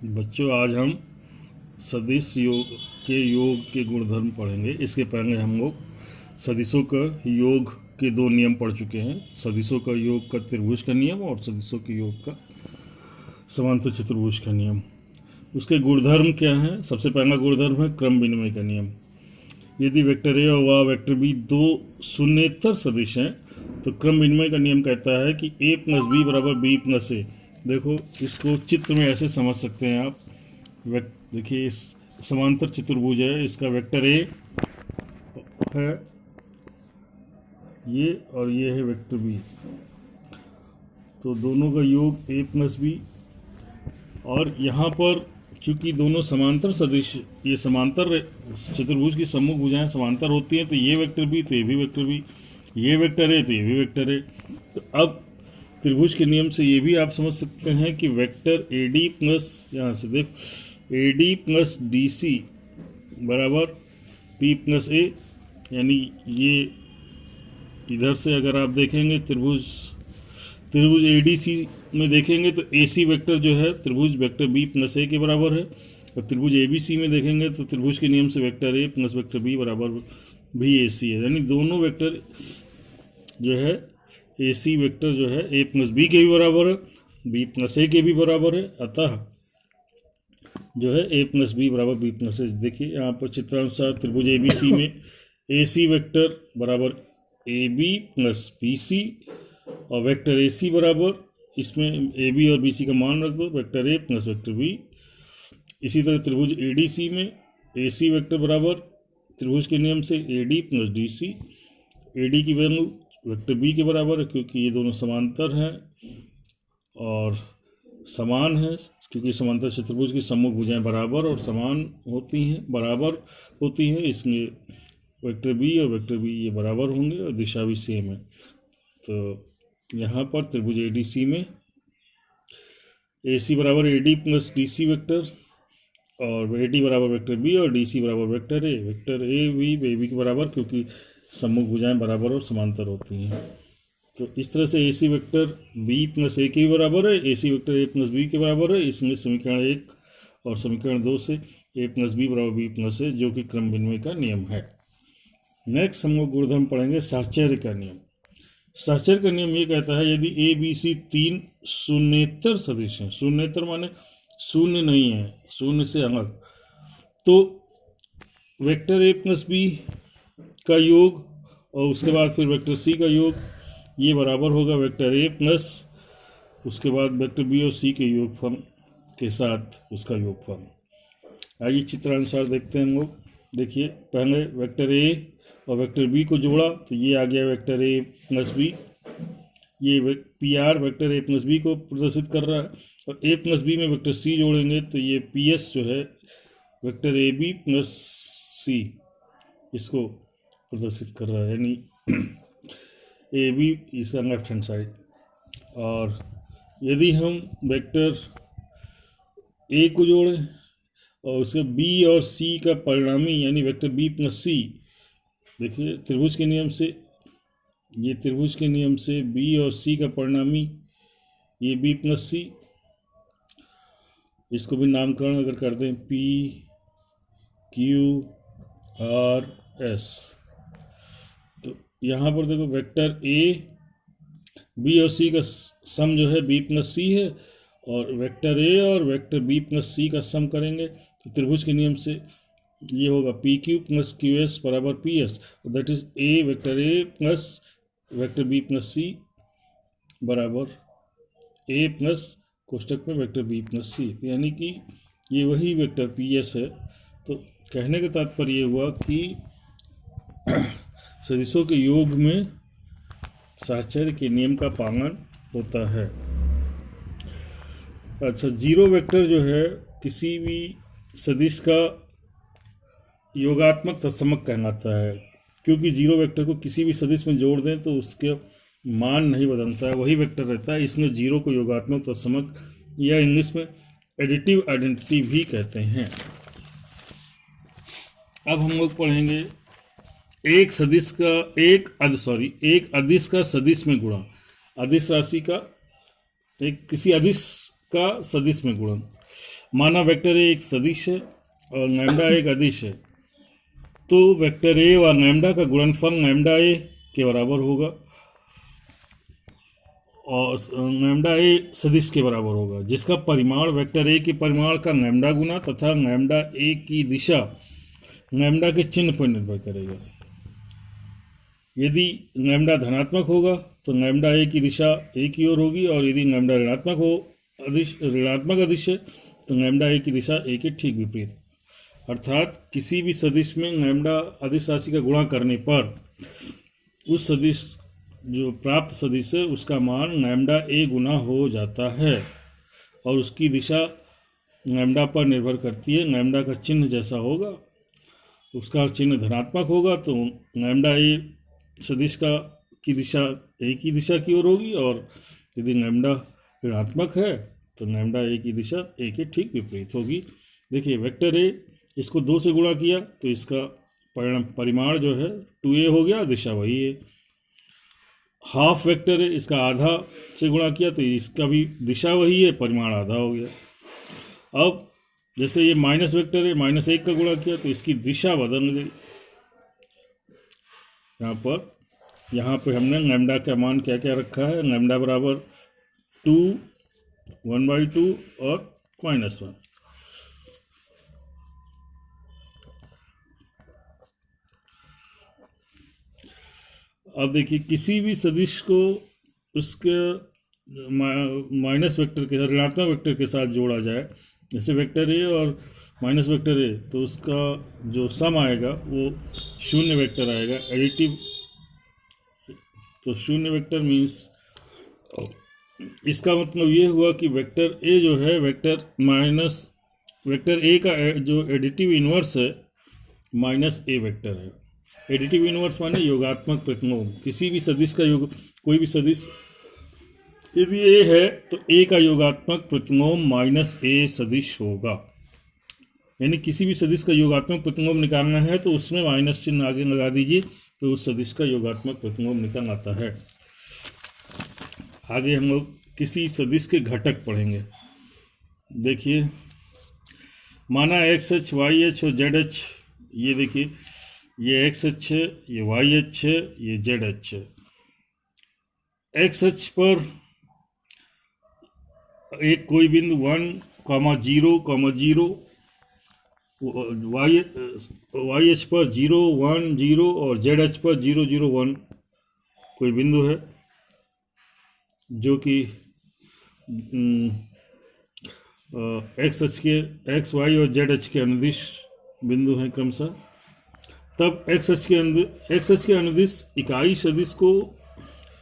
बच्चों, आज हम सदिश योग के गुणधर्म पढ़ेंगे। इसके पहले हम लोग सदिशों का योग के दो नियम पढ़ चुके हैं। सदिशों का योग का त्रिभुज का नियम और सदिशों के योग का समांतर चतुर्भुज का नियम। उसके गुणधर्म क्या हैं? सबसे पहला गुणधर्म है क्रम विनिमय का नियम। यदि वेक्टर ए और व वेक्टर बी दो शून्येतर सदिश हैं तो क्रम विनिमय का नियम कहता है कि a प्लस बी बराबर बी प्लस ए। देखो, इसको चित्र में ऐसे समझ सकते हैं आप। देखिए, इस समांतर चतुर्भुज है, इसका वेक्टर ए है ये और ये है वेक्टर बी, तो दोनों का योग a प्लस बी। और यहाँ पर चूंकि दोनों समांतर सदिश, ये समांतर चतुर्भुज की सम्मुख भुजाएं समांतर होती हैं, तो ये वेक्टर बी तो ये भी वेक्टर बी, ये वेक्टर है तो ये भी वेक्टर है। तो अब त्रिभुज के नियम से ये भी आप समझ सकते हैं कि वेक्टर ए डी प्लस, यहाँ से देख, A D plus D C बराबर पी प्लस ए, यानी ये इधर से अगर आप देखेंगे त्रिभुज ए डी सी में देखेंगे तो ए सी वेक्टर जो है त्रिभुज वेक्टर बी प्लस ए के बराबर है, और त्रिभुज ए बी सी में देखेंगे तो त्रिभुज के नियम से vector A plus vector B बराबर भी ए सी है। यानी दोनों वेक्टर जो है ए सी वेक्टर जो है ए प्लस बी के भी बराबर है, बी प्लस ए के भी बराबर है, अतः जो है ए प्लस बी बराबर बी प्लस ए। देखिए यहाँ पर चित्रानुसार त्रिभुज ए बी सी में ए सी वेक्टर बराबर A B plus B C, और वेक्टर ए सी बराबर, इसमें ए बी और बी सी का मान रख दो, vector A plus vector B. इसी तरह त्रिभुज ए डी सी में ए सी वेक्टर बराबर त्रिभुज के नियम से A D plus D C, A D की वैल्यू वेक्टर बी के बराबर है क्योंकि ये दोनों समांतर हैं और समान है, क्योंकि समांतर चतुर्भुज की सम्मुख भुजाएं बराबर और समान होती हैं, बराबर होती हैं, इसलिए वेक्टर बी और वेक्टर बी ये बराबर होंगे और दिशा भी सेम है। तो यहाँ पर त्रिभुज ए डी सी में ए सी बराबर A D plus D C vector, और ए डी बराबर वेक्टर बी और डी सी बराबर वेक्टर ए बी के बराबर, क्योंकि सम्मुख भुजाएं बराबर और समांतर होती हैं। तो इस तरह से ए सी वेक्टर बी प्लस ए के भी बराबर है, ए C vector A plus B के बराबर है। इसमें समीकरण 1 और समीकरण 2 से ए प्लस बी बराबर बी प्लस ए, जो कि क्रम विनिमय का नियम है। नेक्स्ट हम लोग गुणधर्म पढ़ेंगे साहचर्य का नियम। साहचर्य का नियम ये कहता है यदि ए बी सी तीन शून्येतर सदिश हैं, शून्येतर माने शून्य नहीं है, शून्य से अलग, तो वेक्टर ए प्लस बी का योग और उसके बाद फिर वेक्टर सी का योग ये बराबर होगा वेक्टर ए प्लस उसके बाद वेक्टर बी और सी के योगफल के साथ उसका योगफल। आइए चित्रानुसार देखते हैं हम लोग। देखिए, पहले वेक्टर ए और वेक्टर बी को जोड़ा तो ये आ गया वेक्टर ए प्लस बी, ये P R vector A plus B को प्रदर्शित कर रहा है, और ए प्लस बी में वेक्टर सी जोड़ेंगे तो ये पी एस जो है vector A B plus C इसको प्रदर्शित कर रहा है, यानी ए बी इसका लेफ्ट हैंड साइड। और यदि हम वेक्टर ए को जोड़ें और उसके बी और सी का परिणामी यानी वेक्टर बी प्लस सी, देखिए त्रिभुज के नियम से, ये त्रिभुज के नियम से बी और सी का परिणामी ये बी प्लस सी, इसको भी नामकरण अगर कर दें पी क्यू आर एस, तो यहाँ पर देखो वेक्टर ए बी और सी का सम जो है बी प्लस सी है, और वेक्टर ए और वेक्टर बी प्लस सी का सम करेंगे तो त्रिभुज के नियम से ये होगा P Q plus Q S बराबर P S, that is a vector A plus vector B plus C बराबर ए प्लस कोष्टक में वेक्टर बी प्लस सी, यानी कि ये वही वेक्टर पी एस है। तो कहने का तात्पर्य ये हुआ कि सदिशों के योग में साहचर्य के नियम का पालन होता है। अच्छा, जीरो वेक्टर जो है किसी भी सदिश का योगात्मक तत्समक कहलाता है, क्योंकि जीरो वेक्टर को किसी भी सदिश में जोड़ दें तो उसके मान नहीं बदलता है, वही वेक्टर रहता है। इसमें जीरो को योगात्मक तत्समक या इंग्लिश में एडिटिव आइडेंटिटी भी कहते हैं। अब हम लोग पढ़ेंगे एक अदिश का सदिश में गुणा, अदिश राशि का एक किसी अदिश का सदिश में गुणन। माना वेक्टर ए एक सदिश है और लैम्डा एक अदिश है, तो वेक्टर ए और लैम्डा का गुणनफल लैम्डा ए के बराबर होगा और लैम्डा ए सदिश के बराबर होगा, जिसका परिमाण वेक्टर ए के परिमाण का लैम्डा गुना तथा लैम्डा ए की दिशा लैम्डा के चिन्ह पर निर्भर करेगा। यदि लैम्डा धनात्मक होगा तो लैम्डा ए की दिशा ए की ओर होगी, और यदि लैम्डा ऋणात्मक अदिश है तो लैम्डा ए की दिशा ए के ठीक विपरीत। अर्थात किसी भी सदिश में लैम्डा अदिश राशि का गुणा करने पर उस सदिश जो प्राप्त सदिश है उसका मान लैम्डा ए गुना हो जाता है, और उसकी दिशा लैम्डा पर निर्भर करती है। लैम्डा का चिन्ह जैसा होगा, उसका चिन्ह धनात्मक होगा तो लैम्डा ए सदिश की दिशा ए की दिशा की ओर होगी, और यदि लैम्डा ऋणात्मक है तो लैम्डा ए की दिशा ए के ठीक विपरीत होगी। देखिए वेक्टर ए, इसको 2 से गुणा किया तो इसका परिमाण जो है 2a हो गया, दिशा वही है। हाफ वेक्टर है, इसका आधा से गुणा किया तो इसका भी दिशा वही है, परिमाण आधा हो गया। अब जैसे ये माइनस वेक्टर है, -1 का गुणा किया तो इसकी दिशा बदल गई। यहाँ पे हमने लैम्डा का मान क्या क्या रखा है, लैम्डा बराबर 2, 1/2 और -1। अब देखिए किसी भी सदिश को उसके माइनस वेक्टर के साथ, ऋणात्मक वेक्टर के साथ जोड़ा जाए, जैसे वेक्टर ए और माइनस वेक्टर ए, तो उसका जो सम आएगा वो शून्य वेक्टर आएगा, एडिटिव। तो शून्य वेक्टर मीन्स, इसका मतलब ये हुआ कि वेक्टर ए जो है वेक्टर ए का जो एडिटिव इन्वर्स है -a वेक्टर है। एडिटिव इन्वर्स माने योगात्मक प्रतिलोम। किसी भी सदिश का योग, कोई भी सदिश यदि ए है तो ए का योगात्मक प्रतिलोम -a सदिश होगा। यानी किसी भी सदिश का योगात्मक प्रतिलोम निकालना है तो उसमें माइनस चिन्ह आगे लगा दीजिए, तो उस सदिश का योगात्मक प्रतिलोम निकल आता है। आगे हम लोग किसी सदिश के घटक पढ़ेंगे। देखिए माना XH, YH और ZH, ये देखिए ये XH है, ये YH है, ये ZH है। XH पर एक कोई बिंदु 1,0,0, YH पर 0, 1, 0 और ZH पर 0, 0, 1 कोई बिंदु है, जो कि X, Y और ZH के अनुदिश बिंदु हैं क्रमशः। तब XH के अनुदिश इकाई सदिश को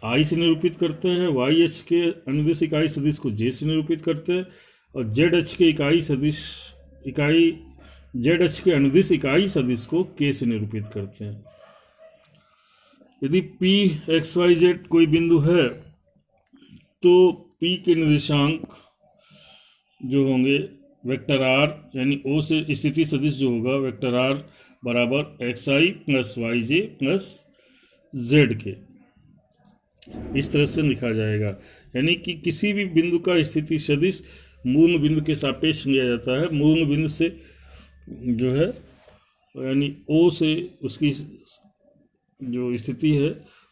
I से निरूपित करते हैं, YH के अनुदिश इकाई सदिश को J से निरूपित करते हैं, और ZH के अनुदिश इकाई सदिश को K से निरूपित करते हैं। यदि P, X, Y, Z कोई बिंदु है तो P के निर्देशांक जो होंगे वेक्टर R, यानी O से स्थिति सदिश जो होगा वेक्टर R बराबर XI + YJ + Z के, इस तरह से लिखा जाएगा। यानी कि किसी भी बिंदु का स्थिति सदिश मूल बिंदु के सापेक्ष लिया जाता है। मूल बिंदु से जो है यानी O से उसकी जो स्थिति है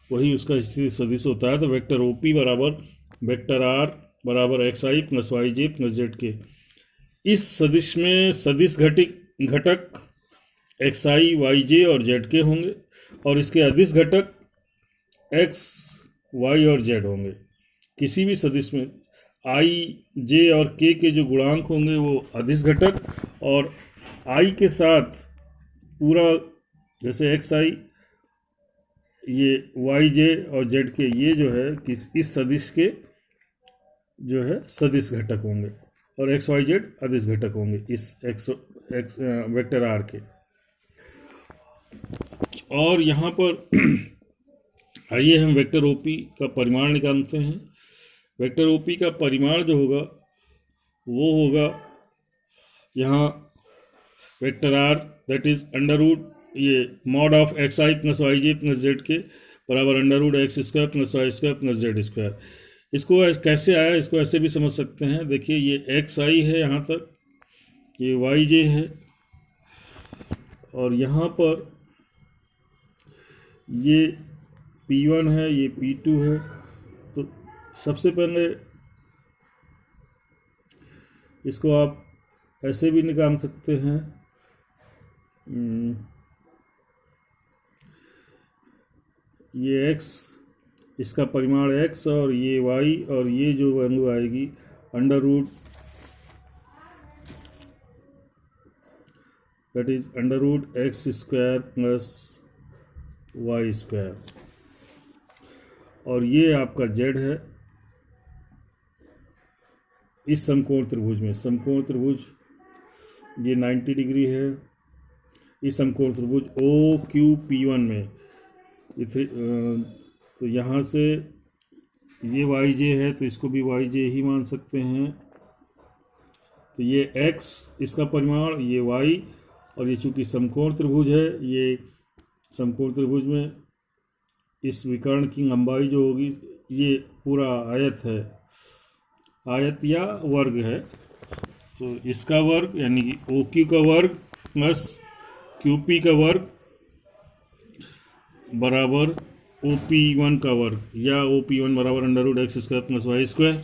वही उसका स्थिति सदिश होता है। तो वेक्टर OP बराबर वेक्टर R बराबर XI + YJ + Z के। इस सदिश में सदिश घटक XI, YJ और Z के होंगे, और इसके अदिश घटक X, Y और Z होंगे। किसी भी सदिश में I, J और K के जो गुणांक होंगे वो अदिश घटक, और I के साथ पूरा जैसे XI, ये YJ और Z के, ये जो है इस सदिश के जो है सदिश घटक होंगे, और X, Y, Z अदिश घटक होंगे इस वेक्टर R के। और यहाँ पर आइए हम वेक्टर OP का परिमाण निकालते हैं। वेक्टर OP का परिमाण जो होगा वो होगा यहाँ vector R that is under root ये mod of XI + YJ + Z के बराबर √X² + Y² + Z²। इसको कैसे आया, इसको ऐसे भी समझ सकते हैं। देखिए ये XI है यहाँ तक, ये वाई जे है, और यहाँ पर ये P1 है, ये P2 है। तो सबसे पहले इसको आप ऐसे भी निकाल सकते हैं, ये x, इसका परिमाण x, और ये y, और ये जो वैल्यू आएगी under root, that is under root X square plus Y square, और ये आपका z है इस समकोण त्रिभुज में। समकोण त्रिभुज ये 90 डिग्री है इस समकोण त्रिभुज OQP1 में। तो यहाँ से ये वाई जे है, तो इसको भी वाई जे ही मान सकते हैं। तो ये x इसका परिमाण, ये y, और ये चूँकि समकोण त्रिभुज है, ये समकोण त्रिभुज में इस विकर्ण की लंबाई जो होगी, ये पूरा आयत है, आयत या वर्ग है। तो इसका वर्ग यानी कि OQ का वर्ग प्लस QP का वर्ग बराबर OP1 का वर्ग, या OP1 बराबर under root X square plus Y square.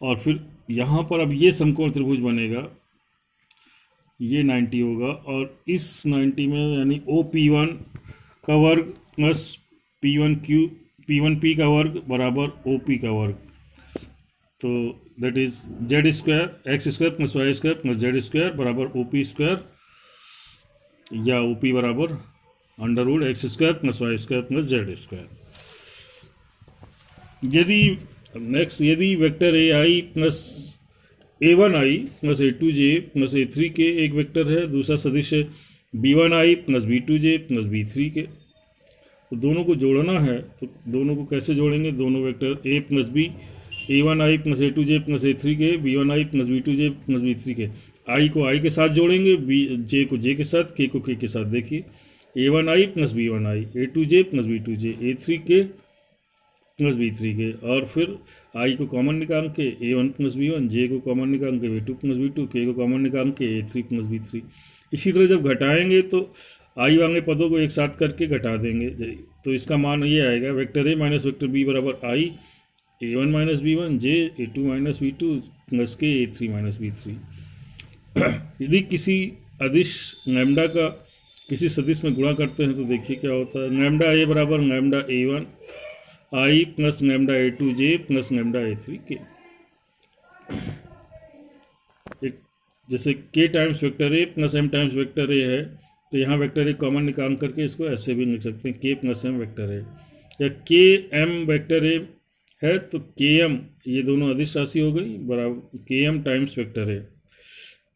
और फिर यहाँ पर अब ये समकोण त्रिभुज बनेगा, ये 90 होगा, और इस 90 में यानी OP1 का वर्ग प्लस P1P का वर्ग बराबर OP का वर्ग। तो that is Z square X square plus Y square plus Z square बराबर OP स्क्वायर, या OP बराबर under root X square plus Y square plus Z square. यदि vector AI plus A1I plus A2J plus A3 के एक vector है, दूसरा सदिश है B1I plus B2J plus B3 के, तो दोनों को जोड़ना है। तो दोनों को कैसे जोड़ेंगे? दोनों vector A plus B, A1I plus A2J plus A3 के, B1I plus B2J plus B3 के, I को I के साथ जोड़ेंगे, J को J के साथ, K को K के साथ। देखिए A1I plus B1I, A2J plus B2J, A3 के प्लस B3 के, और फिर I को कॉमन निकाल के A1 प्लस B1, J को कॉमन निकाल के A2 प्लस B2, K को कॉमन निकाल के A3 प्लस B3। इसी तरह जब घटाएंगे तो I वाले पदों को एक साथ करके घटा देंगे, तो इसका मान ये आएगा vector A minus vector B बराबर I A1 minus B1 J A2 minus B2 plus के A3 माइनस B3। यदि किसी अदिश लैम्डा का किसी सदिश में गुणा करते हैं तो देखिए क्या होता है। लैम्डा A बराबर lambda A1 I plus lambda A2J plus lambda A3 के। एक जैसे K times vector A plus M times vector A है, तो यहाँ वेक्टर A कॉमन निकाल करके इसको ऐसे भी लिख सकते हैं K plus M vector A, या K M वेक्टर A है तो Km, ये दोनों अदिश राशि हो गई, बराबर Km times vector A।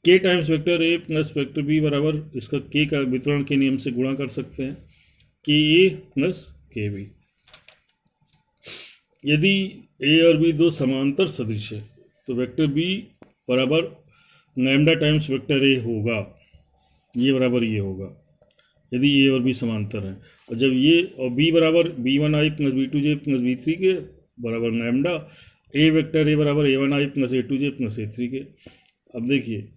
K times vector A plus vector B बराबर इसका K का वितरण के नियम से गुणा कर सकते हैं, KA प्लस KB। यदि A और B दो समांतर सदिश है तो वेक्टर B बराबर लैम्डा टाइम्स वेक्टर A होगा, ये बराबर ये होगा यदि A और B समांतर हैं। और जब ये और B बराबर B1I plus B2J plus B3 के बराबर लैम्डा A वेक्टर A बराबर A1I plus A2J plus A3 के। अब देखिए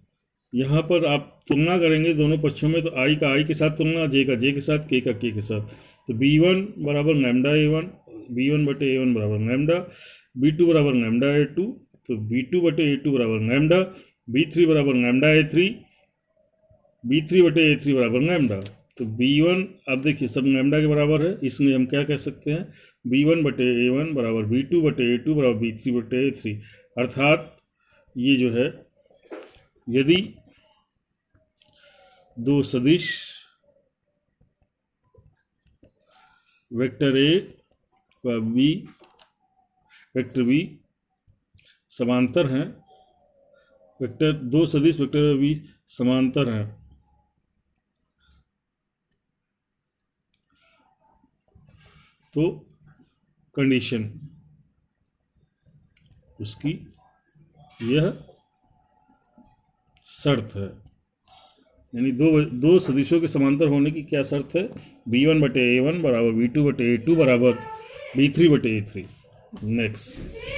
यहाँ पर आप तुलना करेंगे दोनों पक्षों में, तो I का I के साथ तुलना, J का J के साथ, K का K के साथ। तो B1 बराबर लैम्डा A1, B1 बटे A1 बराबर लैम्डा, B2 बराबर लैम्डा A2, तो B2 बटे A2 बराबर लैम्डा, B3 बराबर लैम्डा A3, B3 बटे A3 बराबर लैम्डा। तो B1 अब देखिए सब लैम्डा के बराबर है, इसलिए हम क्या कह सकते हैं, B1 बटे A1 बराबर B2 बटे A2 बराबर B3 बटे A3। अर्थात ये जो है, यदि दो सदिश वेक्टर A व वेक्टर B समांतर हैं, दो सदिश वेक्टर B समांतर हैं, तो कंडीशन उसकी यह शर्त है। यानी दो सदिशों के समांतर होने की क्या शर्त है, B1 बटे A1 बराबर B2 बटे A2 बराबर B3 बटे A3। नेक्स्ट